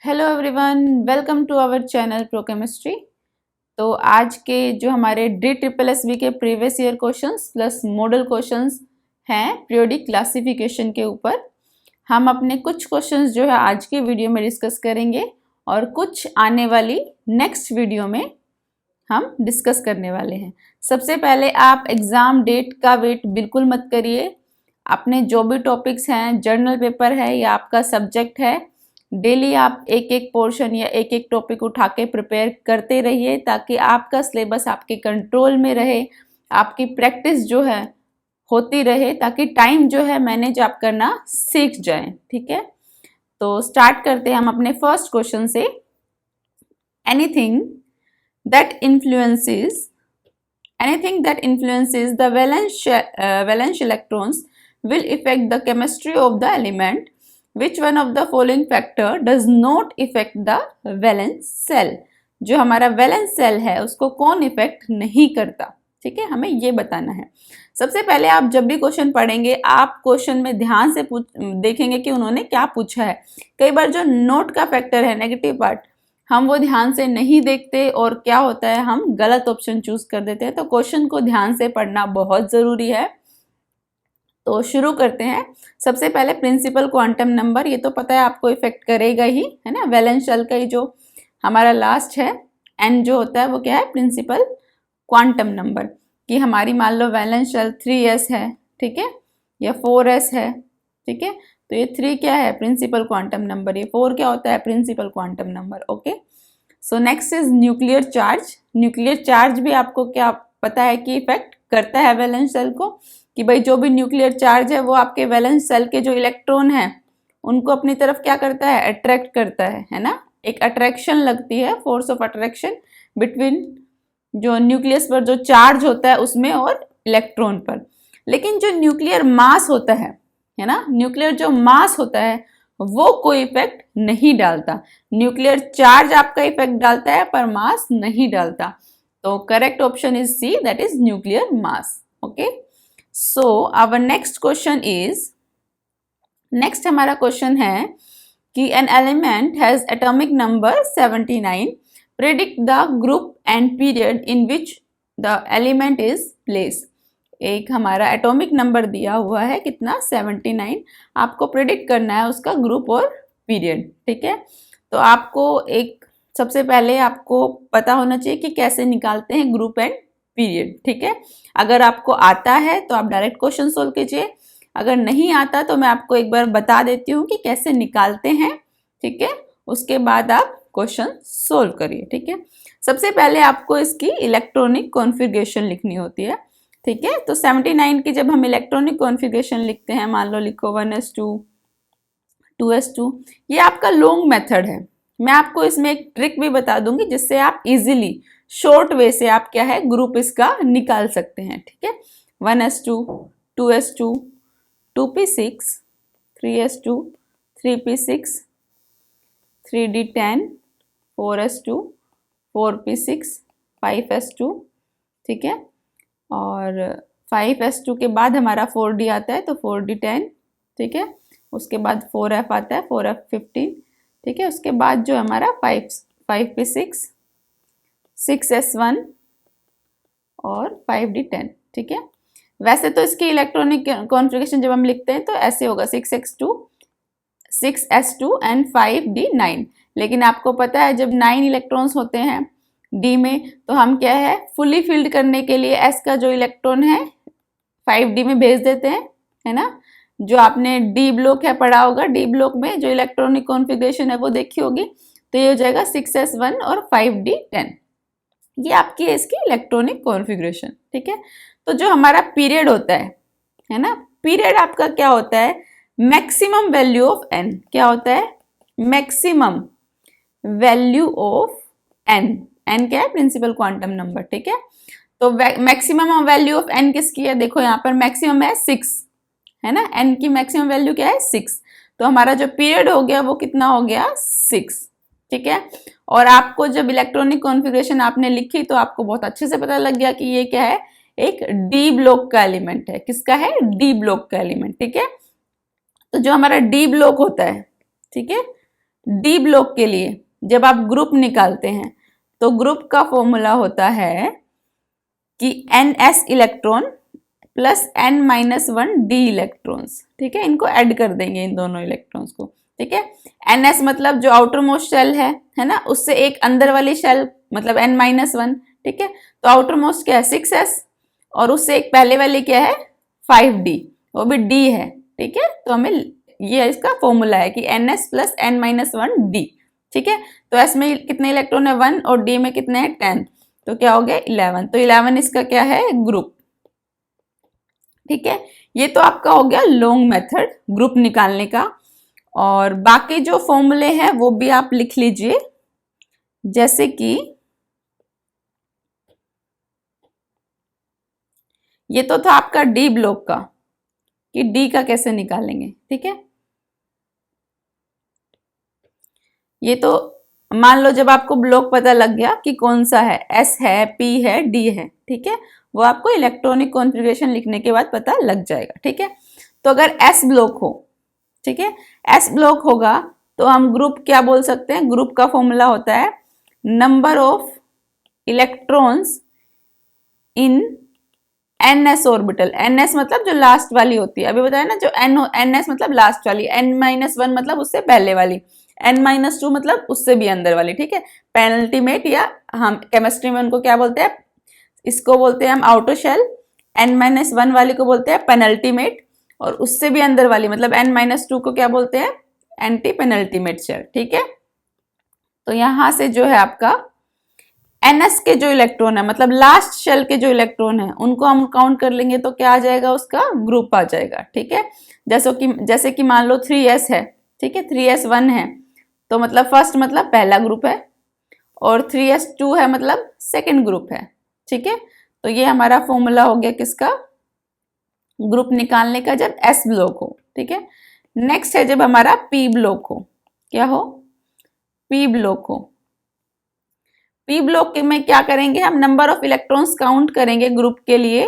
Hello everyone, welcome to our channel pro chemistry. तो आज के जो हमारे DSSB के previous year questions plus model questions हैं पीरियोडिक क्लासिफिकेशन के ऊपर, हम अपने कुछ क्वेश्चंस जो है आज की वीडियो में डिस्कस करेंगे और कुछ आने वाली नेक्स्ट वीडियो में हम डिस्कस करने वाले हैं। सबसे पहले आप एग्ज़ाम डेट का वेट बिल्कुल मत करिए। अपने जो भी टॉपिक्स हैं, जर्नल पेपर है या आपका सब्जेक्ट है, डेली आप एक एक पोर्शन या एक एक टॉपिक उठा के प्रिपेयर करते रहिए ताकि आपका सिलेबस आपके कंट्रोल में रहे, आपकी प्रैक्टिस जो है होती रहे, ताकि टाइम जो है मैनेज आप करना सीख जाएं। ठीक है, तो स्टार्ट करते हैं हम अपने फर्स्ट क्वेश्चन से। Anything that influences the valence electrons will affect the chemistry of the element. Which one of the following factor does not affect the valence cell? जो हमारा वैलेंस सेल है उसको कौन इफेक्ट नहीं करता। ठीक है, हमें ये बताना है। सबसे पहले आप जब भी क्वेश्चन पढ़ेंगे, आप क्वेश्चन में ध्यान से देखेंगे कि उन्होंने क्या पूछा है। कई बार जो नोट का फैक्टर है, नेगेटिव पार्ट, हम वो ध्यान से नहीं देखते और क्या होता है, हम गलत ऑप्शन चूज कर देते हैं। तो क्वेश्चन को ध्यान से पढ़ना बहुत ज़रूरी है। तो शुरू करते हैं। सबसे पहले प्रिंसिपल क्वांटम नंबर, ये तो पता है आपको इफेक्ट करेगा ही, है ना। वैलेंस शेल का ही जो हमारा लास्ट है एन जो होता है वो क्या है, प्रिंसिपल क्वांटम नंबर। कि हमारी मान लो वैलेंस शेल 3s है, ठीक है, या 4s है, ठीक है। तो ये 3 क्या है, प्रिंसिपल क्वांटम नंबर, ये 4 क्या होता है, principal quantum number. Okay, so next is nuclear charge. Nuclear charge भी आपको क्या पता है कि इफेक्ट करता है वैलेंस शेल को, कि भाई जो भी न्यूक्लियर चार्ज है वो आपके वैलेंस शेल के जो इलेक्ट्रॉन हैं उनको अपनी तरफ क्या करता है, अट्रैक्ट करता है ना। एक अट्रैक्शन लगती है, फोर्स ऑफ अट्रैक्शन बिटवीन जो न्यूक्लियस पर जो चार्ज होता है उसमें और इलेक्ट्रॉन पर। लेकिन जो न्यूक्लियर मास होता है ना, न्यूक्लियर जो मास होता है वो कोई इफेक्ट नहीं डालता। न्यूक्लियर चार्ज आपका इफेक्ट डालता है पर मास नहीं डालता। तो correct option is C, that is nuclear mass. Okay, so our next question is, next हमारा क्वेश्चन है कि an element has atomic number 79, predict the group and period in which the element is place. एक हमारा atomic number दिया हुआ है कितना, 79, आपको प्रेडिक्ट करना है उसका ग्रुप और पीरियड। ठीक है, तो आपको एक सबसे पहले आपको पता होना चाहिए कि कैसे निकालते हैं ग्रुप एंड पीरियड। ठीक है, अगर आपको आता है तो आप डायरेक्ट क्वेश्चन सोल्व कीजिए, अगर नहीं आता तो मैं आपको एक बार बता देती हूँ कि कैसे निकालते हैं। ठीक है, उसके बाद आप क्वेश्चन सोल्व करिए। ठीक है, सबसे पहले आपको इसकी इलेक्ट्रॉनिक कॉन्फ़िगरेशन लिखनी होती है। ठीक है, तो 79 की जब हम इलेक्ट्रॉनिक कॉन्फ़िगरेशन लिखते हैं, मान लो लिखो 1s2 2s2, ये आपका लॉन्ग मेथड है। मैं आपको इसमें एक ट्रिक भी बता दूंगी जिससे आप इजीली शॉर्ट वे से आप क्या है ग्रुप इसका निकाल सकते हैं। ठीक है, 1s2 2s2 2p6 3s2 3p6 3d10 4s2 4p6 5s2। ठीक है, और 5s2 के बाद हमारा 4d आता है तो 4d10। ठीक है, उसके बाद 4f आता है 4f15। ठीक है, उसके बाद जो हमारा 5p6 6s1 और 5d10। ठीक है, वैसे तो इसकी इलेक्ट्रॉनिक कॉन्फ़िगरेशन जब हम लिखते हैं तो ऐसे होगा 6s2 एंड 5d9। लेकिन आपको पता है जब 9 इलेक्ट्रॉन्स होते हैं d में तो हम क्या है, फुली फिल्ड करने के लिए s का जो इलेक्ट्रॉन है 5d में भेज देते हैं, है ना। जो आपने डी ब्लॉक है पढ़ा होगा, डी ब्लॉक में जो इलेक्ट्रॉनिक कॉन्फ़िगरेशन है वो देखी होगी, तो ये हो जाएगा 6s1 और 5d10। ये आपकी है इसकी इलेक्ट्रॉनिक कॉन्फ़िगरेशन। ठीक है, तो जो हमारा पीरियड होता है ना, पीरियड आपका क्या होता है, मैक्सिमम वैल्यू ऑफ एन। क्या होता है, maximum value of N. N क्या है, प्रिंसिपल क्वांटम नंबर। ठीक है, तो मैक्सिमम वैल्यू ऑफ एन किसकी है, देखो यहाँ पर मैक्सिमम है 6, है ना। एन की मैक्सिमम वैल्यू क्या है, 6। तो हमारा जो पीरियड हो गया वो कितना हो गया, 6। ठीक है, और आपको जब इलेक्ट्रॉनिक कॉन्फ़िगरेशन आपने लिखी तो आपको बहुत अच्छे से पता लग गया कि ये क्या है, एक डी ब्लॉक का एलिमेंट है। किसका है, डी ब्लॉक का एलिमेंट। ठीक है, तो जो हमारा डी ब्लॉक होता है, ठीक है, डी ब्लॉक के लिए जब आप ग्रुप निकालते हैं तो ग्रुप का फॉर्मूला होता है कि NS electron plus N-1 D electrons, ठीक है। इनको ऐड कर देंगे इन दोनों इलेक्ट्रॉन्स को, ठीक है। NS मतलब जो आउटर मोस्ट शेल है ना, उससे एक अंदर वाली शेल मतलब N-1, ठीक है। तो आउटर मोस्ट क्या है 6S और उससे एक पहले वाली क्या है 5D, वो भी D है, ठीक है। तो हमें ये इसका फॉर्मूला है कि NS प्लस N-1 D, ठीक है। तो S में कितने इलेक्ट्रॉन है 1 और D में कितने हैं 10, तो क्या हो गया 11। तो 11 इसका क्या है ग्रुप, ठीक है। ये तो आपका हो गया लॉन्ग मेथड ग्रुप निकालने का। और बाकी जो फॉर्मूले हैं वो भी आप लिख लीजिए, जैसे कि ये तो था आपका डी ब्लॉक का कि डी का कैसे निकालेंगे, ठीक है। ये तो मान लो जब आपको ब्लॉक पता लग गया कि कौन सा है, एस है, पी है, डी है, ठीक है, वो आपको इलेक्ट्रॉनिक कॉन्फ़िगरेशन लिखने के बाद पता लग जाएगा, ठीक है। तो अगर एस ब्लॉक हो, ठीक है, एस ब्लॉक होगा तो हम ग्रुप क्या बोल सकते हैं, ग्रुप का फॉर्मूला होता है number of electrons in NS orbital. NS मतलब जो लास्ट वाली होती है, अभी बताया ना, जो NS मतलब लास्ट वाली, N-1 मतलब उससे पहले वाली, N-2 मतलब उससे भी अंदर वाली, ठीक है। पेनल्टीमेट या हम केमिस्ट्री में उनको क्या बोलते हैं, इसको बोलते हैं हम आउटर शेल, N-1 वाली को बोलते हैं पेनल्टीमेट, और उससे भी अंदर वाली मतलब N-2 को क्या बोलते हैं एंटी पेनल्टीमेट शेल, ठीक है। तो यहां से जो है आपका NS के जो इलेक्ट्रॉन है मतलब लास्ट शेल के जो इलेक्ट्रॉन है उनको हम काउंट कर लेंगे तो क्या आ जाएगा, उसका ग्रुप आ जाएगा, ठीक है। जैसे कि मान लो 3S है, ठीक है, 3S1 है तो मतलब फर्स्ट मतलब पहला ग्रुप है, और 3S2 है मतलब सेकंड ग्रुप है, ठीक है। तो ये हमारा फॉर्मूला हो गया किसका, ग्रुप निकालने का जब S ब्लॉक हो, ठीक है। नेक्स्ट है जब हमारा P ब्लॉक हो, क्या हो, P ब्लॉक हो। P ब्लॉक में क्या करेंगे हम, नंबर ऑफ इलेक्ट्रॉन्स काउंट करेंगे ग्रुप के लिए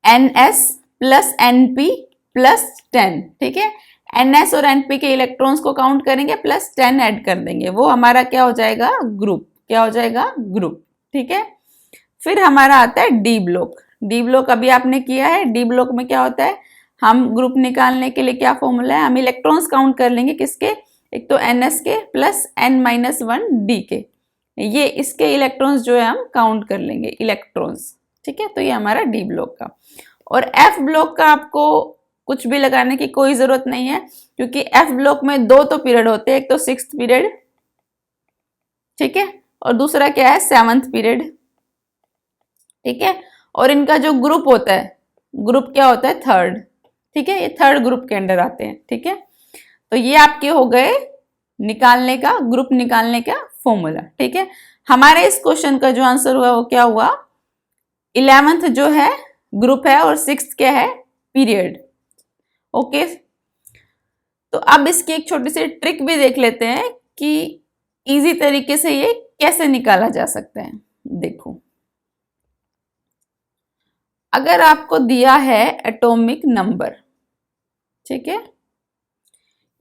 NS प्लस NP प्लस 10, ठीक है। NS और NP के इलेक्ट्रॉन्स को काउंट करेंगे प्लस 10 ऐड कर देंगे, वो हमारा क्या हो जाएगा ग्रुप, क्या हो जाएगा ग्रुप, ठीक है। फिर हमारा आता है डी ब्लॉक। डी ब्लॉक अभी आपने किया है। डी ब्लॉक में क्या होता है, हम ग्रुप निकालने के लिए क्या फॉर्मूला है, हम इलेक्ट्रॉन्स काउंट कर लेंगे किसके, एक तो NS के प्लस N-1 D के, ये इसके इलेक्ट्रॉन्स जो है हम काउंट कर लेंगे इलेक्ट्रॉन्स, ठीक है। तो ये हमारा डी ब्लॉक का। और एफ ब्लॉक का आपको कुछ भी लगाने की कोई जरूरत नहीं है, क्योंकि एफ ब्लॉक में दो तो पीरियड होते हैं, एक तो 6th पीरियड, ठीक है, और दूसरा क्या है 7th पीरियड, ठीक है। और इनका जो ग्रुप होता है, ग्रुप क्या होता है थर्ड, ठीक है, ये थर्ड ग्रुप के अंडर आते हैं, ठीक है। तो ये आपके हो गए निकालने का, ग्रुप निकालने का फॉर्मूला, ठीक है। हमारे इस क्वेश्चन का जो आंसर हुआ वो क्या हुआ, 11th जो है ग्रुप है और 6th क्या है पीरियड, ओके। तो अब इसकी एक छोटी सी ट्रिक भी देख लेते हैं कि इजी तरीके से ये कैसे निकाला जा सकता है। देखो, अगर आपको दिया है एटॉमिक नंबर, ठीक है,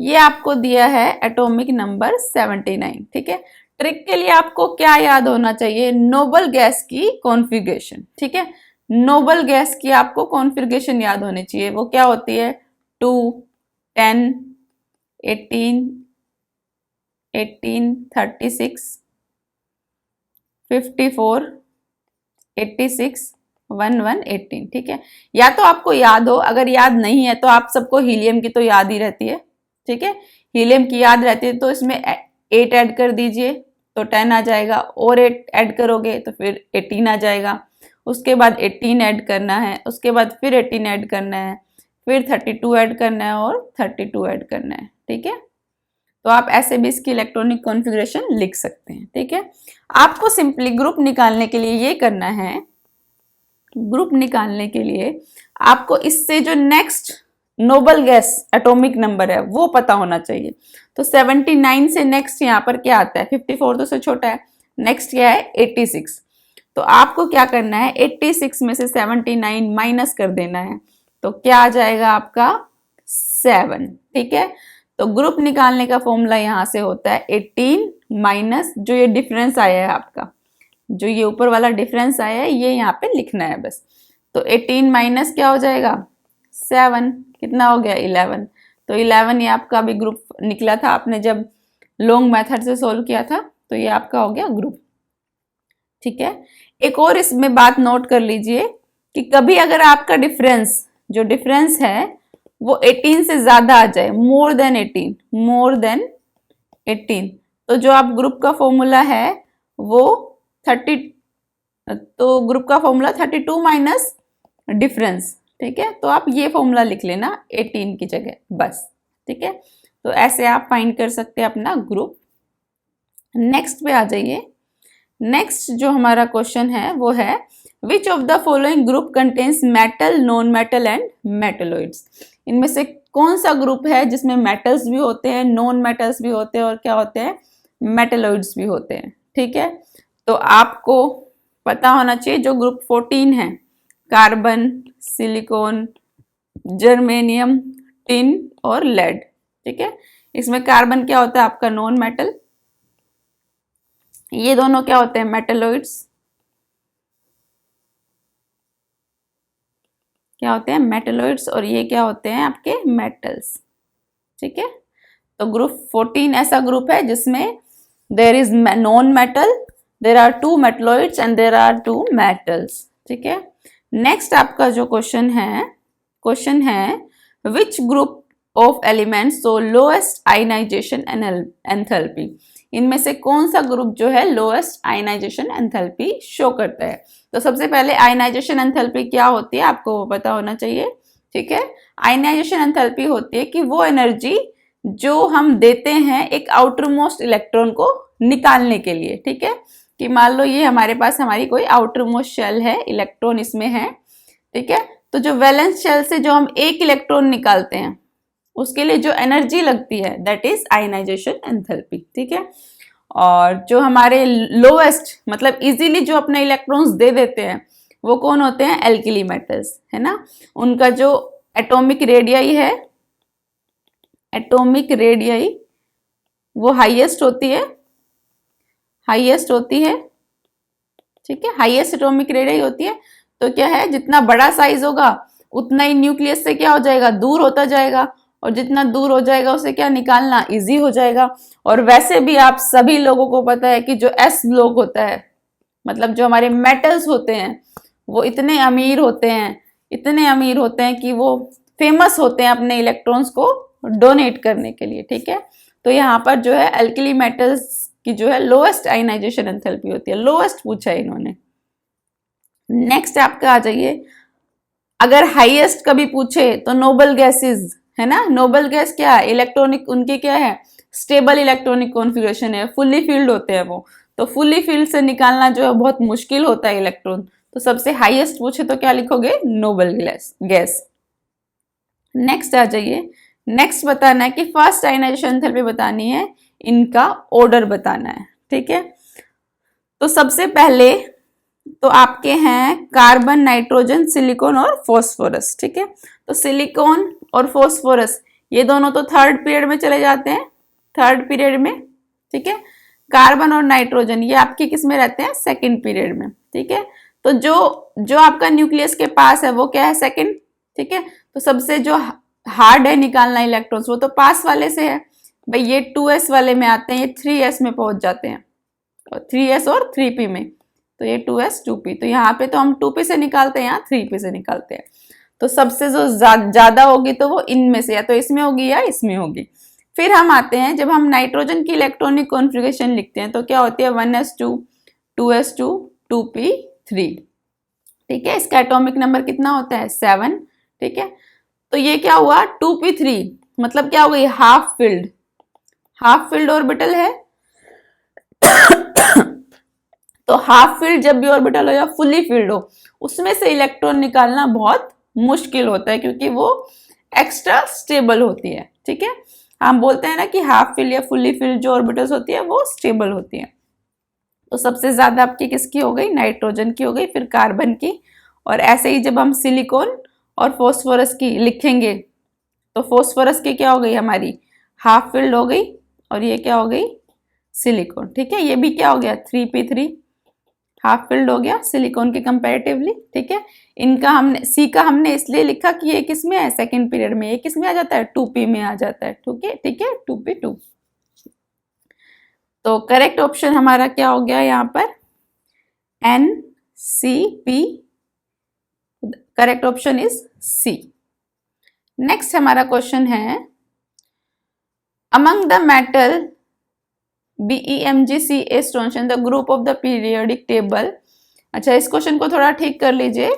ये आपको दिया है एटॉमिक नंबर 79, ठीक है। ट्रिक के लिए आपको क्या याद होना चाहिए, नोबल गैस की कॉन्फ़िगरेशन, ठीक है। नोबल गैस की आपको कॉन्फ़िगरेशन याद होनी चाहिए, वो क्या होती है 2, 10, 18, 36, 54, 86, 11, 18, ठीक है। या तो आपको याद हो, अगर याद नहीं है तो आप सबको हीलियम की तो याद ही रहती है, ठीक है, हीलियम की याद रहती है, तो इसमें 8 ऐड कर दीजिए तो 10 आ जाएगा, और 8 ऐड करोगे तो फिर 18 आ जाएगा, उसके बाद 18 ऐड करना है, उसके बाद फिर 18 ऐड करना है, फिर 32 ऐड करना है और 32 ऐड करना है, ठीक है। तो आप ऐसे भी इसकी इलेक्ट्रॉनिक कॉन्फ़िगरेशन लिख सकते हैं, ठीक है। आपको सिंपली ग्रुप निकालने के लिए ये करना है, ग्रुप निकालने के लिए आपको इससे जो next noble gas atomic number है वो पता होना चाहिए। तो 79 से नेक्स्ट यहाँ पर क्या आता है, 54 तो उससे छोटा है, नेक्स्ट क्या है 86। तो आपको क्या करना है, 86 में से 79 माइनस कर देना है, तो क्या आ जाएगा आपका 7, ठीक है। तो ग्रुप निकालने का फॉर्मूला यहाँ से होता है 18 माइनस जो ये डिफरेंस आया है आपका, जो ये ऊपर वाला डिफरेंस आया है ये यहाँ पे लिखना है बस। तो 18 माइनस क्या हो जाएगा 7, कितना हो गया 11। तो 11 ये आपका अभी ग्रुप निकला था, आपने जब लॉन्ग मेथड से सोल्व किया था, तो ये आपका हो गया ग्रुप। ठीक है, एक और इसमें बात नोट कर लीजिए कि कभी अगर आपका डिफरेंस जो डिफरेंस है वो 18 से ज्यादा आ जाए, मोर देन 18, तो जो आप ग्रुप का फॉर्मूला है वो 30, तो ग्रुप का फॉर्मूला 32 माइनस डिफरेंस। ठीक है, तो आप ये फॉर्मूला लिख लेना 18 की जगह बस। ठीक है, तो ऐसे आप फाइंड कर सकते हैं अपना ग्रुप। नेक्स्ट पे आ जाइए। नेक्स्ट जो हमारा क्वेश्चन है वो है which of the following group contains metal, non metal and metalloids. इनमें से कौन सा ग्रुप है जिसमें मेटल्स भी होते हैं, नॉन मेटल्स भी होते हैं और क्या होते हैं मेटलॉइड्स भी होते हैं। ठीक है, तो आपको पता होना चाहिए जो ग्रुप 14 है, कार्बन, सिलिकॉन, जर्मेनियम, टिन और लेड। ठीक है, इसमें कार्बन क्या होता है आपका नॉन मेटल, ये दोनों क्या होते हैं मेटलॉइड्स, क्या होते हैं मेटलॉइड्स, और ये क्या होते हैं आपके मेटल्स। ठीक है, तो ग्रुप 14 ऐसा ग्रुप है जिसमें there is non metal, there are 2 metalloids and there are 2 metals. ठीक है, नेक्स्ट आपका जो क्वेश्चन है which group of elements so lowest ionisation enthalpy. इनमें से कौन सा ग्रुप जो है लोएस्ट आयनाइजेशन एंथैल्पी शो करता है। तो सबसे पहले आयनाइजेशन एंथैल्पी क्या होती है आपको वो पता होना चाहिए। ठीक है, आयनाइजेशन एंथैल्पी होती है कि वो एनर्जी जो हम देते हैं एक आउटर मोस्ट इलेक्ट्रॉन को निकालने के लिए। ठीक है, कि मान लो ये हमारे पास हमारी कोई आउटर मोस्ट शेल है, इलेक्ट्रॉन इसमें है। ठीक है, तो जो वैलेंस शेल से जो हम एक इलेक्ट्रॉन निकालते हैं उसके लिए जो एनर्जी लगती है दैट इज आयनाइजेशन एंथैल्पी। ठीक है, और जो हमारे लोएस्ट मतलब इजीली जो अपने इलेक्ट्रॉन्स दे देते हैं वो कौन होते हैं एल्किली मेटल्स, है ना। उनका जो एटॉमिक रेडियाई है, एटॉमिक रेडियाई वो हाईएस्ट होती है। ठीक है, हाईएस्ट एटॉमिक रेडियाई होती है। तो क्या है जितना बड़ा साइज होगा उतना ही न्यूक्लियस से क्या हो जाएगा दूर होता जाएगा, और जितना दूर हो जाएगा उसे क्या निकालना इजी हो जाएगा। और वैसे भी आप सभी लोगों को पता है कि जो एस ब्लॉक होता है मतलब जो हमारे मेटल्स होते हैं वो इतने अमीर होते हैं कि वो फेमस होते हैं अपने इलेक्ट्रॉन्स को डोनेट करने के लिए। ठीक है, तो यहाँ पर जो है एल्किली मेटल्स की जो है लोएस्ट आयनाइजेशन एंथैल्पी होती है, लोएस्ट पूछा है इन्होंने। नेक्स्ट आपका आ जाइए, अगर हाईएस्ट कभी पूछे तो नोबल गैसेस है ना। नोबल गैस क्या है इलेक्ट्रॉनिक, उनकी क्या है स्टेबल इलेक्ट्रॉनिक कॉन्फ़िगरेशन है, फुल्ली फील्ड होते हैं वो। तो फुल्ली फील्ड से निकालना जो है बहुत मुश्किल होता है इलेक्ट्रॉन। तो सबसे हाईएस्ट पूछे तो क्या लिखोगे नोबल गैस। नेक्स्ट आ जाइए, नेक्स्ट बताना है कि फर्स्ट आयनाइजेशन एंथैल्पी बतानी है, इनका ऑर्डर बताना है। ठीक है, तो सबसे पहले तो आपके हैं कार्बन, नाइट्रोजन, सिलिकॉन और फॉस्फोरस। ठीक है, तो सिलिकॉन और फॉस्फोरस ये दोनों तो थर्ड पीरियड में चले जाते हैं, थर्ड पीरियड में। ठीक है, कार्बन और नाइट्रोजन ये आपके किस में रहते हैं सेकंड पीरियड में। ठीक है, तो जो आपका न्यूक्लियस के पास है वो क्या है सेकंड। ठीक है, तो सबसे जो हार्ड है निकालना इलेक्ट्रॉन्स वो तो पास वाले से है भाई, ये 2s वाले में आते हैं, ये 3s में पहुंच जाते हैं, और 3s और 3p में, तो ये 2s 2p। तो यहाँ पे तो हम 2p से निकालते हैं, यहाँ 3p से निकालते हैं। तो सबसे जो ज्यादा होगी तो वो इनमें से या तो इसमें होगी या इसमें होगी। फिर हम आते हैं जब हम नाइट्रोजन की इलेक्ट्रॉनिक कॉन्फ़िगरेशन लिखते हैं तो क्या होती है 1s2 2s2 2p3। ठीक है, इसका एटॉमिक नंबर कितना होता है 7। ठीक है, तो ये क्या हुआ 2p3 मतलब क्या हो गई हाफ फील्ड ऑर्बिटल है। तो हाफ फील्ड जब भी ऑर्बिटल हो या फुली फील्ड हो उसमें से इलेक्ट्रॉन निकालना बहुत मुश्किल होता है क्योंकि वो एक्स्ट्रा स्टेबल होती है। ठीक है, हम बोलते हैं ना कि हाफ फील्ड या फुली फील्ड जो ऑर्बिटल्स होती है वो स्टेबल होती है। तो सबसे ज्यादा आपकी किसकी हो गई नाइट्रोजन की हो गई, फिर कार्बन की, और ऐसे ही जब हम सिलिकॉन और फॉस्फोरस की लिखेंगे तो फॉस्फोरस की क्या हो गई हमारी हाफ फिल्ड हो गई, और ये क्या हो गई, सिलिकॉन। ठीक है, ये भी क्या हो गया, 3p3 हाफ फिल्ड हो गया सिलिकॉन के कंपैरेटिवली। ठीक है, इनका हमने सी का हमने इसलिए लिखा कि ये किस में है, सेकेंड पीरियड में। ये किस में आ जाता है, 2p में आ जाता है। ठीक है 2p2। तो करेक्ट ऑप्शन हमारा क्या हो गया यहाँ पर, NCP। Correct option is C. Next हमारा क्वेश्चन है, among the metal BeMgCa strontium the group of the periodic table. अच्छा, इस क्वेश्चन को थोड़ा ठीक कर लीजिए।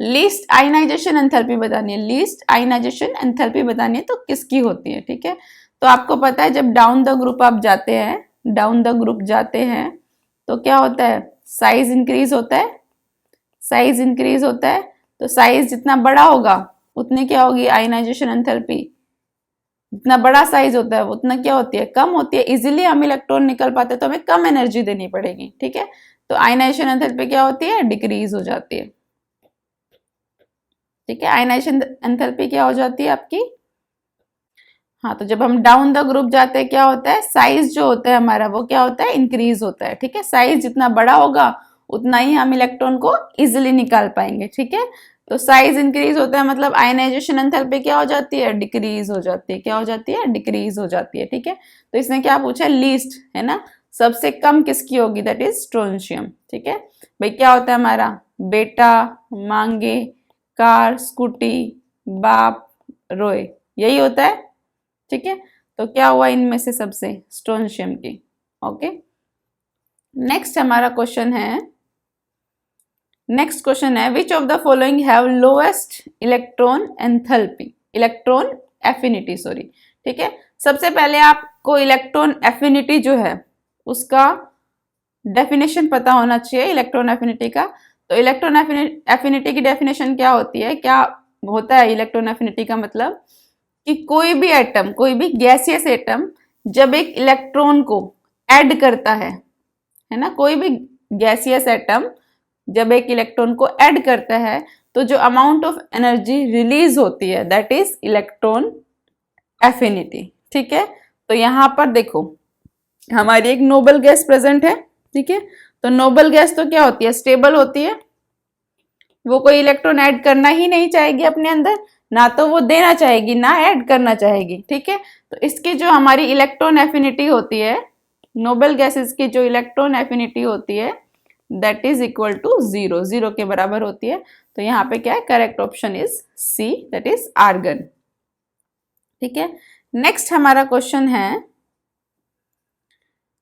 लीस्ट आयनाइजेशन एंथैल्पी बतानी है, लीस्ट आयनाइजेशन एंथैल्पी बतानी है तो किसकी होती है। ठीक है, तो आपको पता है जब डाउन द ग्रुप आप जाते हैं, डाउन द ग्रुप जाते हैं तो क्या होता है, साइज इंक्रीज होता है, साइज इंक्रीज होता है। तो साइज जितना बड़ा होगा उतनी क्या होगी, आयनाइजेशन एंथैल्पी। जितना बड़ा साइज होता है उतना क्या होती है, कम होती है। इजीली हम इलेक्ट्रॉन निकल पाते हैं तो हमें कम एनर्जी देनी पड़ेगी। ठीक है, तो आयनाइजेशन एंथैल्पी क्या होती है, डिक्रीज हो जाती है। ठीक है, आयनाइजेशन एंथैल्पी क्या हो जाती है आपकी, हाँ, तो जब हम डाउन द ग्रुप जाते हैं क्या होता है, साइज जो होता है हमारा वो क्या होता है, इंक्रीज होता है। ठीक है, साइज जितना बड़ा होगा उतना ही हम इलेक्ट्रॉन को इजिली निकाल पाएंगे। ठीक है, तो साइज इंक्रीज होता है मतलब आयनाइजेशन एंथैल्पी क्या हो जाती है, डिक्रीज हो जाती है। क्या हो जाती है, डिक्रीज हो जाती है। ठीक है, तो इसने क्या पूछा, लीस्ट है ना, सबसे कम किसकी होगी, दैट इज स्ट्रोंशियम। ठीक है भाई, क्या होता है हमारा, बेटा, मांगे, कार, स्कूटी, बाप, रोए, यही होता है। ठीक है, तो क्या हुआ इनमें से सबसे, स्ट्रोंशियम की। ओके, नेक्स्ट हमारा क्वेश्चन है, नेक्स्ट क्वेश्चन है, which of the following have lowest electron enthalpy, electron affinity sorry. ठीक है, सबसे पहले आपको इलेक्ट्रॉन एफिनिटी जो है उसका डेफिनेशन पता होना चाहिए, इलेक्ट्रॉन एफिनिटी का। तो इलेक्ट्रॉन एफिनिटी की डेफिनेशन क्या होती है, क्या होता है इलेक्ट्रॉन एफिनिटी का मतलब कि कोई भी एटम, कोई भी गैसियस एटम जब एक इलेक्ट्रॉन को ऐड करता है ना, कोई भी गैसियस एटम जब एक इलेक्ट्रॉन को ऐड करता है तो जो अमाउंट ऑफ एनर्जी रिलीज होती है दैट इज इलेक्ट्रॉन एफिनिटी। ठीक है, तो यहां पर देखो हमारी एक नोबल गैस प्रेजेंट है। ठीक है, तो नोबल गैस तो क्या होती है, स्टेबल होती है, वो कोई इलेक्ट्रॉन ऐड करना ही नहीं चाहेगी अपने अंदर, ना तो वो देना चाहेगी ना ऐड करना चाहेगी। ठीक है, तो इसकी जो हमारी इलेक्ट्रॉन एफिनिटी होती है, नोबल गैसेस की जो इलेक्ट्रॉन एफिनिटी होती है दैट इज इक्वल टू 0, 0 के बराबर होती है। तो यहाँ पे क्या है, correct option is C, that is argon. ठीक है, नेक्स्ट हमारा क्वेश्चन है,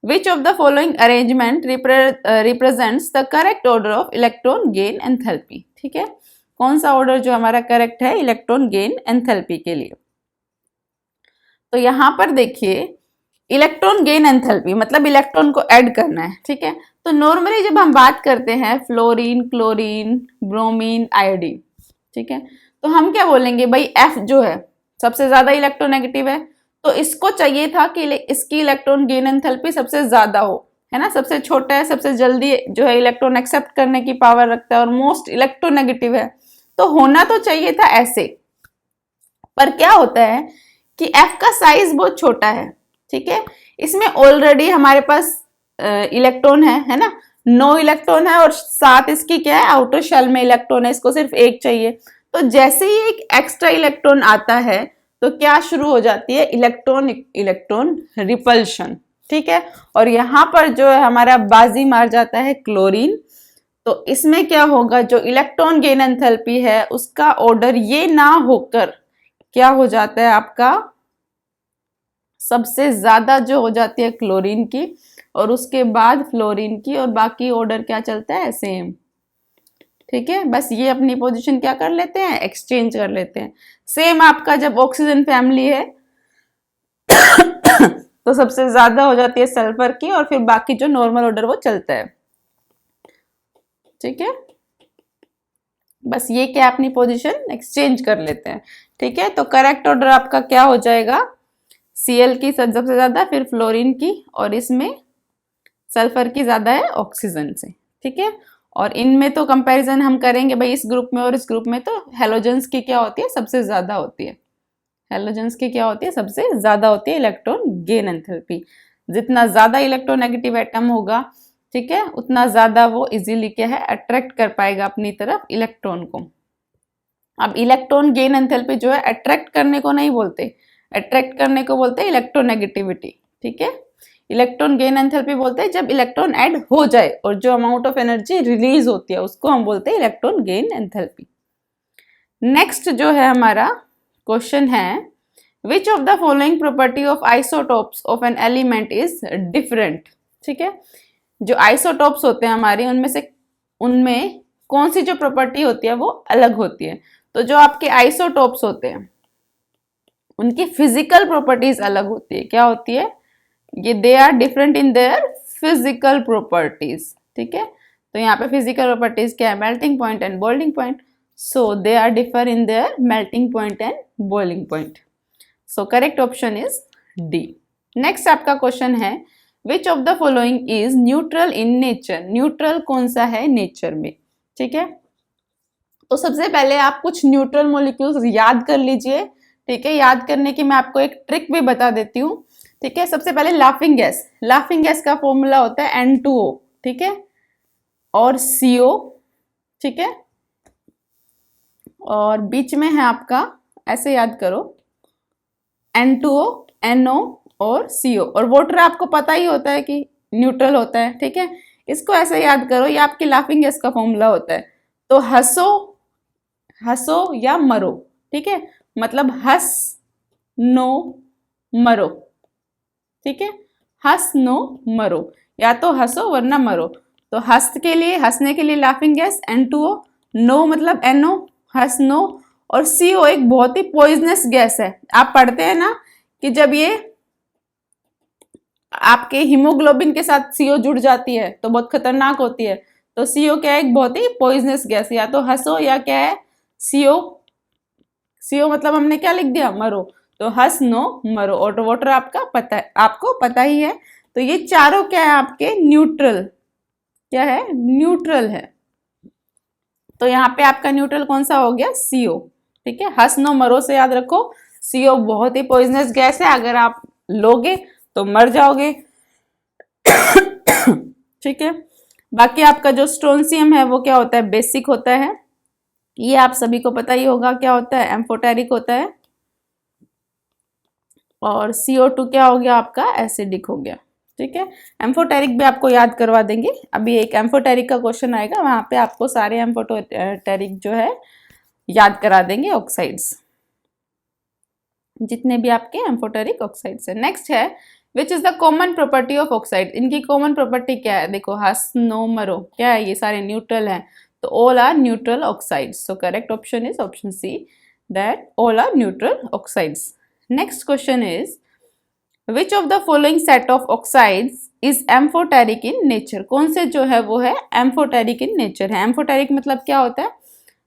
which of the following arrangement represents the correct order of electron gain enthalpy। ठीक है, कौन सा ऑर्डर जो हमारा करेक्ट है इलेक्ट्रॉन गेन एंथैल्पी के लिए। तो यहां पर देखिए इलेक्ट्रॉन गेन एंथैल्पी मतलब इलेक्ट्रॉन को ऐड करना है। ठीक है, तो नॉर्मली जब हम बात करते हैं फ्लोरीन, क्लोरीन, ब्रोमीन, आयोडीन, ठीक है, तो हम क्या बोलेंगे भाई, F जो है सबसे ज्यादा इलेक्ट्रोनेगेटिव है, तो इसको चाहिए था कि इसकी इलेक्ट्रॉन गेन एंथैल्पी सबसे ज्यादा हो, है ना, सबसे छोटा है, सबसे जल्दी जो है इलेक्ट्रॉन एक्सेप्ट करने की पावर रखता है और मोस्ट इलेक्ट्रोनेगेटिव है, तो होना तो चाहिए था ऐसे। पर क्या होता है कि F का साइज बहुत छोटा है। ठीक है, इसमें ऑलरेडी हमारे पास इलेक्ट्रॉन है ना, 9 इलेक्ट्रॉन है और साथ इसकी क्या है, आउटर शेल में इलेक्ट्रॉन है, इसको सिर्फ एक चाहिए। तो जैसे ही एक एक्स्ट्रा इलेक्ट्रॉन आता है तो क्या शुरू हो जाती है, इलेक्ट्रॉन रिपल्शन। ठीक है, और यहां पर जो है हमारा बाजी मार जाता है क्लोरीन। तो इसमें क्या होगा, जो इलेक्ट्रॉन गेन एंथैल्पी है उसका ऑर्डर ये ना होकर क्या हो जाता है आपका, सबसे ज्यादा जो हो जाती है क्लोरीन की और उसके बाद फ्लोरीन की, और बाकी ऑर्डर क्या चलता है, सेम। ठीक है, बस ये अपनी पोजीशन क्या कर लेते हैं, एक्सचेंज कर लेते हैं। सेम आपका जब ऑक्सीजन फैमिली है तो सबसे ज्यादा हो जाती है सल्फर की और फिर बाकी जो नॉर्मल ऑर्डर वो चलता है। ठीक है, बस ये क्या अपनी पोजीशन एक्सचेंज कर लेते हैं। ठीक है, तो करेक्ट ऑर्डर आपका क्या हो जाएगा, Cl की सबसे ज्यादा, फिर फ्लोरीन की, और इसमें सल्फर की ज्यादा है ऑक्सीजन से। ठीक है, और इनमें तो कंपैरिजन हम करेंगे भाई, इस ग्रुप में और इस ग्रुप में तो हेलोजेंस की क्या होती है, सबसे ज्यादा होती है हैलोजेंस की क्या होती है, सबसे ज्यादा होती है इलेक्ट्रॉन गेन एंथैल्पी। जितना ज्यादा इलेक्ट्रोनेगेटिव एटम होगा, ठीक है, उतना ज्यादा वो इजीली क्या है, अट्रैक्ट कर पाएगा अपनी तरफ इलेक्ट्रॉन को। अब इलेक्ट्रॉन गेन एंथैल्पी जो है अट्रैक्ट करने को नहीं बोलते, अट्रैक्ट करने को बोलते हैं इलेक्ट्रोनेगेटिविटी, ठीक है। इलेक्ट्रॉन गेन एंथैल्पी बोलते हैं जब इलेक्ट्रॉन ऐड हो जाए और जो अमाउंट ऑफ एनर्जी रिलीज होती है उसको हम बोलते हैं इलेक्ट्रॉन गेन एंथैल्पी। नेक्स्ट जो है हमारा क्वेश्चन है, which of the following property of isotopes of an element is different, ठीक है। जो आइसोटोप्स होते हैं हमारे, उनमें कौन सी जो प्रॉपर्टी होती है वो अलग होती है। तो जो आपके आइसोटोप्स होते हैं उनकी फिजिकल प्रॉपर्टीज अलग होती है। क्या होती है ये, they are different in their physical properties, ठीक है। तो यहाँ पे फिजिकल प्रॉपर्टीज क्या है, melting point and boiling point. So they are differ in their melting point and boiling point. So correct option is D. Next आपका question है, which of the following is neutral in nature. Neutral कौन सा है nature में, ठीक है। तो सबसे पहले आप कुछ न्यूट्रल मॉलिक्यूल्स याद कर लीजिए, ठीक है। याद करने की मैं आपको एक ट्रिक भी बता देती हूँ, ठीक है। सबसे पहले लाफिंग गैस, लाफिंग गैस का फॉर्मूला होता है N2O, ठीक है, और CO, ठीक है, और बीच में है आपका, ऐसे याद करो, N2O, NO और CO, और वाटर आपको पता ही होता है कि न्यूट्रल होता है, ठीक है। इसको ऐसे याद करो, ये आपकी लाफिंग गैस का फॉर्मूला होता है। तो हंसो, हंसो या मरो, ठीक है, मतलब हंस नो मरो, ठीक है, हंस नो मरो, या तो हंसो वरना मरो। तो हंस के लिए, हंसने के लिए लाफिंग गैस N2O, नो मतलब NO, हंस नो, और CO एक बहुत ही पॉइजनस गैस है। आप पढ़ते हैं ना कि जब ये आपके हीमोग्लोबिन के साथ CO जुड़ जाती है तो बहुत खतरनाक होती है। तो CO क्या है, एक बहुत ही पॉइजनस गैस, या तो हंसो या क्या है CO, CO मतलब हमने क्या लिख दिया, मरो। तो हंस नो मरो, और वाटर आपका पता है, आपको पता ही है। तो ये चारों क्या है आपके न्यूट्रल, क्या है, न्यूट्रल है। तो यहाँ पे आपका न्यूट्रल कौन सा हो गया, CO, ठीक है। हंस नो मरो से याद रखो, CO बहुत ही पॉइजनस गैस है, अगर आप लोगे तो मर जाओगे, ठीक है। बाकी आपका जो स्ट्रोंसियम है वो क्या होता है, बेसिक होता है, ये आप सभी को पता ही होगा क्या होता है, एम्फोटेरिक होता है। और CO2 क्या हो गया आपका, एसिडिक हो गया, ठीक है। एम्फोटेरिक भी आपको याद करवा देंगे, अभी एक एम्फोटेरिक का क्वेश्चन आएगा, वहां पे आपको सारे एम्फोटेरिक जो है याद करा देंगे, ऑक्साइड्स जितने भी आपके एम्फोटेरिक ऑक्साइड्स है। नेक्स्ट है, which is the common property of oxide. इनकी कॉमन प्रॉपर्टी क्या है, देखो हंस नो मरो, क्या है, ये सारे न्यूट्रल हैं, तो all are neutral oxides. So correct option is option C, that all are neutral oxides. Next question is, which of the following set of oxides is amphoteric in nature. कौन से जो है वो है एम्फोटेरिक इन नेचर है। Amphoteric मतलब क्या होता है,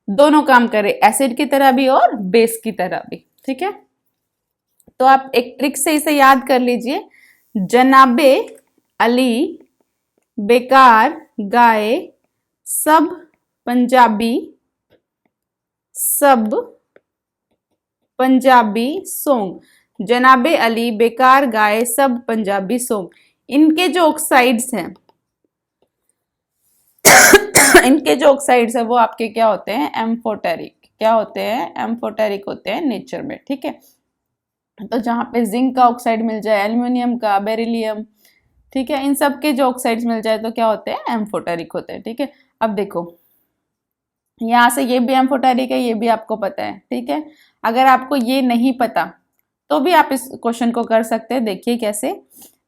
दोनों काम करे, एसिड की तरह भी और बेस की तरह भी, ठीक है। तो आप एक ट्रिक से इसे याद कर लीजिए, जनाबे अली, बेकार गाए, सब पंजाबी, सब पंजाबी सॉन्ग। जनाबे अली, बेकार गाए, सब पंजाबी सॉन्ग। इनके जो ऑक्साइड्स हैं इनके जो ऑक्साइड्स है वो आपके क्या होते हैं, एम्फोटेरिक। क्या होते हैं, एम्फोटेरिक होते हैं नेचर में, ठीक है। तो जहाँ पे जिंक का ऑक्साइड मिल जाए, एल्यूमिनियम का, बेरिलियम, ठीक है, इन सब के जो ऑक्साइड्स मिल जाए तो क्या होते हैं, एम्फोटेरिक होते हैं, ठीक है। अब देखो यहाँ से ये भी एम्फोटेरिक है, ये भी आपको पता है, ठीक है। अगर आपको ये नहीं पता तो भी आप इस क्वेश्चन को कर सकते हैं, देखिए कैसे।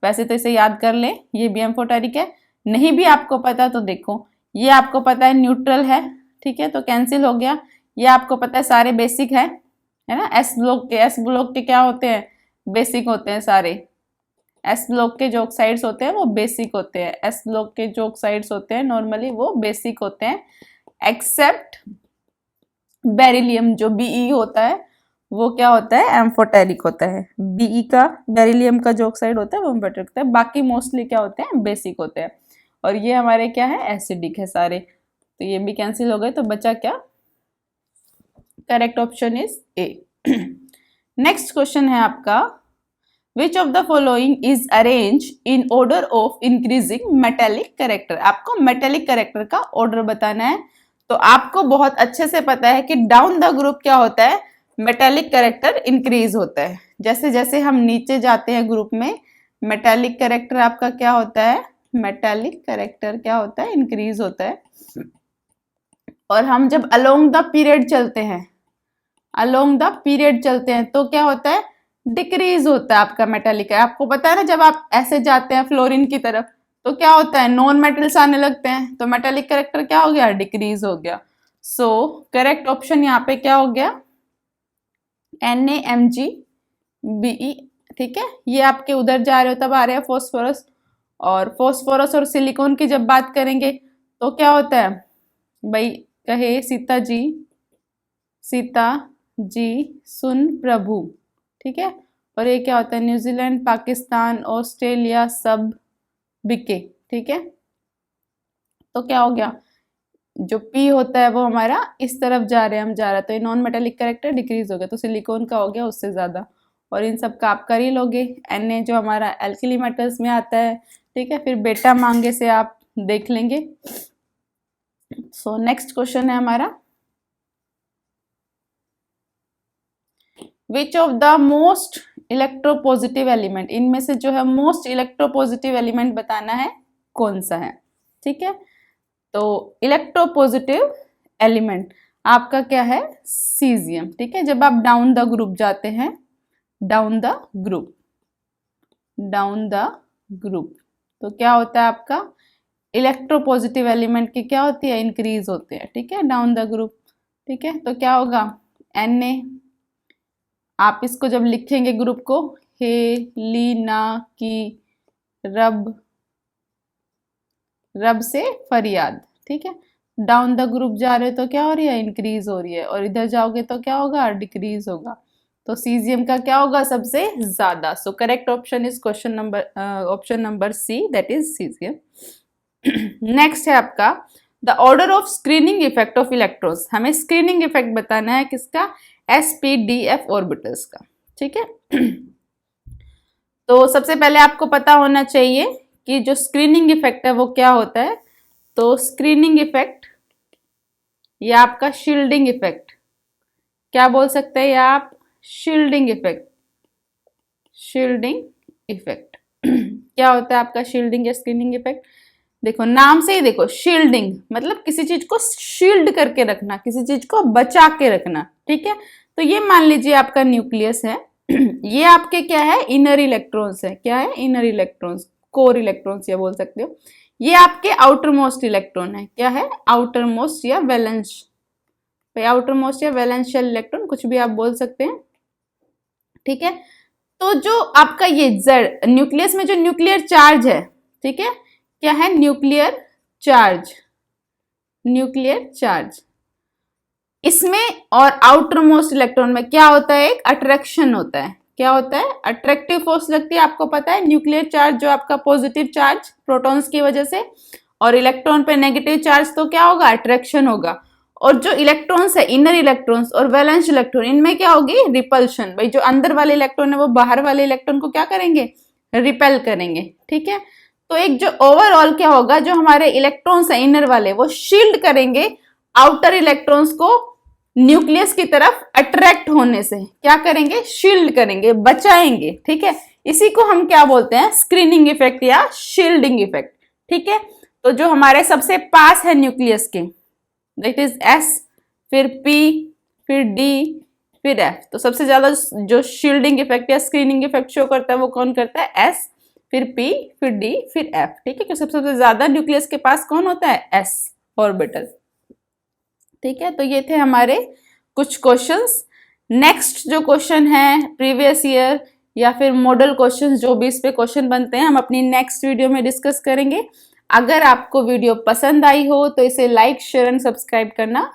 वैसे तो इसे याद कर ले, ये भी एम्फोटेरिक है। नहीं भी आपको पता तो देखो, ये आपको पता है न्यूट्रल है, ठीक है, तो कैंसिल हो गया। ये आपको पता है सारे बेसिक है ना। एस ब्लॉक के क्या होते हैं, बेसिक होते हैं सारे। एस ब्लॉक के जो ऑक्साइड्स होते हैं वो बेसिक होते हैं। एस ब्लॉक के जो ऑक्साइड्स होते हैं नॉर्मली वो बेसिक होते हैं, एक्सेप्ट बेरिलियम जो Be होता है वो क्या होता है, एम्फोटेरिक होता है। Be का, बेरिलियम का जो ऑक्साइड होता है वो एम्फोटेरिक होता है, बाकी मोस्टली क्या होते हैं, बेसिक होते हैं। और ये हमारे क्या है, एसिडिक है सारे, तो ये भी कैंसिल हो गए, तो बचा क्या, correct option is a. Next question है आपका, विच of the following is arrange in order of increasing metallic character. आपको मेटेलिक कैरेक्टर का ऑर्डर बताना है। तो आपको बहुत अच्छे से पता है कि डाउन द ग्रुप क्या होता है, मेटेलिक कैरेक्टर इंक्रीज होता है। जैसे जैसे हम नीचे जाते हैं ग्रुप में, मेटेलिक कैरेक्टर आपका क्या होता है, मेटेलिक कैरेक्टर क्या होता है, इंक्रीज होता है। और हम जब अलोंग द पीरियड चलते हैं, अलोंग द पीरियड चलते हैं तो क्या होता है, डिक्रीज होता है आपका मेटेलिक। आपको पता है ना, जब आप ऐसे जाते हैं फ्लोरीन की तरफ तो क्या होता है, नॉन मेटल्स आने लगते हैं, तो मेटेलिक कैरेक्टर क्या हो गया, डिक्रीज हो गया। सो करेक्ट ऑप्शन यहाँ पे क्या हो गया, NaMgBe। ठीक है, ये आपके उधर जा रहे हो तब आ रहे हैं फॉस्फोरस। और फॉस्फोरस और सिलिकॉन की जब बात करेंगे तो क्या होता है भाई, कहे सीता जी सुन प्रभु। ठीक है, और ये क्या होता है, न्यूजीलैंड, पाकिस्तान, ऑस्ट्रेलिया सब बिके। ठीक है, तो क्या हो गया, जो P होता है वो हमारा इस तरफ जा रहे हैं, हम जा रहे हैं, तो ये नॉन मेटेलिक कैरेक्टर डिक्रीज हो गया, तो सिलिकॉन का हो गया उससे ज्यादा। और इन सब का आप कर ही लोगे। Na जो हमारा एल्किली मेटल्स में आता है। ठीक है, फिर बेटा मांगे से आप देख लेंगे। सो नेक्स्ट क्वेश्चन है हमारा, विच of the most electropositive element, इनमें से जो है मोस्ट इलेक्ट्रोपॉजिटिव एलिमेंट बताना है कौन सा है। ठीक है, तो इलेक्ट्रोपॉजिटिव एलिमेंट आपका क्या है, सीजियम। ठीक है, जब आप डाउन द ग्रुप जाते हैं, डाउन द ग्रुप तो क्या होता है आपका, इलेक्ट्रोपॉजिटिव एलिमेंट की क्या होती है, इंक्रीज होते हैं। ठीक है, डाउन द ग्रुप। ठीक है, तो क्या होगा, Na। आप इसको जब लिखेंगे ग्रुप को, हे ली ना की रब से फरियाद। ठीक है, डाउन द ग्रुप जा रहे हो तो क्या हो रही है, इंक्रीज हो रही है, और इधर जाओगे तो क्या होगा, डिक्रीज होगा। तो सीजियम का क्या होगा, सबसे ज्यादा। So correct option is option number C, that is caesium. Next है आपका, the order of screening effect of electrons. हमें स्क्रीनिंग इफेक्ट बताना है किसका, sp-df ऑर्बिटल्स का। ठीक है, तो सबसे पहले आपको पता होना चाहिए कि जो स्क्रीनिंग इफेक्ट है वो क्या होता है। तो स्क्रीनिंग इफेक्ट या आपका शील्डिंग इफेक्ट, क्या बोल सकते हैं, या आप शील्डिंग इफेक्ट। क्या होता है आपका शील्डिंग या स्क्रीनिंग इफेक्ट, देखो नाम से ही देखो, शील्डिंग मतलब किसी चीज को शील्ड करके रखना, किसी चीज को बचा के रखना। ठीक है, तो ये मान लीजिए आपका न्यूक्लियस है, ये आपके क्या है, इनर इलेक्ट्रॉन्स है। क्या है, इनर इलेक्ट्रॉन्स, कोर इलेक्ट्रॉन्स या बोल सकते हो। ये आपके आउटर मोस्ट इलेक्ट्रॉन है। क्या है, आउटर मोस्ट या वैलेंस, आउटर मोस्ट या वैलेंशियल इलेक्ट्रॉन, कुछ भी आप बोल सकते हैं। ठीक है, तो जो आपका ये Z न्यूक्लियस में जो न्यूक्लियर चार्ज है, ठीक है, क्या है, न्यूक्लियर चार्ज। इसमें और आउटर मोस्ट इलेक्ट्रॉन में क्या होता है, एक अट्रैक्शन होता है। क्या होता है, अट्रैक्टिव फोर्स लगती है। आपको पता है न्यूक्लियर चार्ज जो आपका पॉजिटिव चार्ज प्रोटॉन्स की वजह से, और इलेक्ट्रॉन पे नेगेटिव चार्ज, तो क्या होगा, अट्रैक्शन होगा। और जो इलेक्ट्रॉन्स है, इनर इलेक्ट्रॉन्स और वैलेंस इलेक्ट्रॉन, इनमें क्या होगी, रिपल्शन। भाई जो अंदर वाले इलेक्ट्रॉन है वो बाहर वाले इलेक्ट्रॉन को क्या करेंगे, रिपेल करेंगे। ठीक है, तो एक जो ओवरऑल क्या होगा, जो हमारे इलेक्ट्रॉन्स है इनर वाले, वो शील्ड करेंगे आउटर इलेक्ट्रॉन्स को न्यूक्लियस की तरफ अट्रैक्ट होने से। क्या करेंगे, शील्ड करेंगे, बचाएंगे। ठीक है, इसी को हम क्या बोलते हैं, स्क्रीनिंग इफेक्ट या शील्डिंग इफेक्ट। ठीक है, तो जो हमारे सबसे पास है न्यूक्लियस के, दैट इज S, फिर P, फिर D, फिर F। तो सबसे ज्यादा जो शील्डिंग इफेक्ट या स्क्रीनिंग इफेक्ट शो करता है वो कौन करता है, S, फिर P, फिर D, फिर F। ठीक है, सबसे ज्यादा न्यूक्लियस के पास कौन होता है, S ऑर्बिटल। ठीक है, तो ये थे हमारे कुछ क्वेश्चंस। नेक्स्ट जो क्वेश्चन है प्रीवियस ईयर या फिर मॉडल क्वेश्चंस, जो भी इस पे क्वेश्चन बनते हैं, हम अपनी नेक्स्ट वीडियो में डिस्कस करेंगे। अगर आपको वीडियो पसंद आई हो तो इसे लाइक, शेयर एंड सब्सक्राइब करना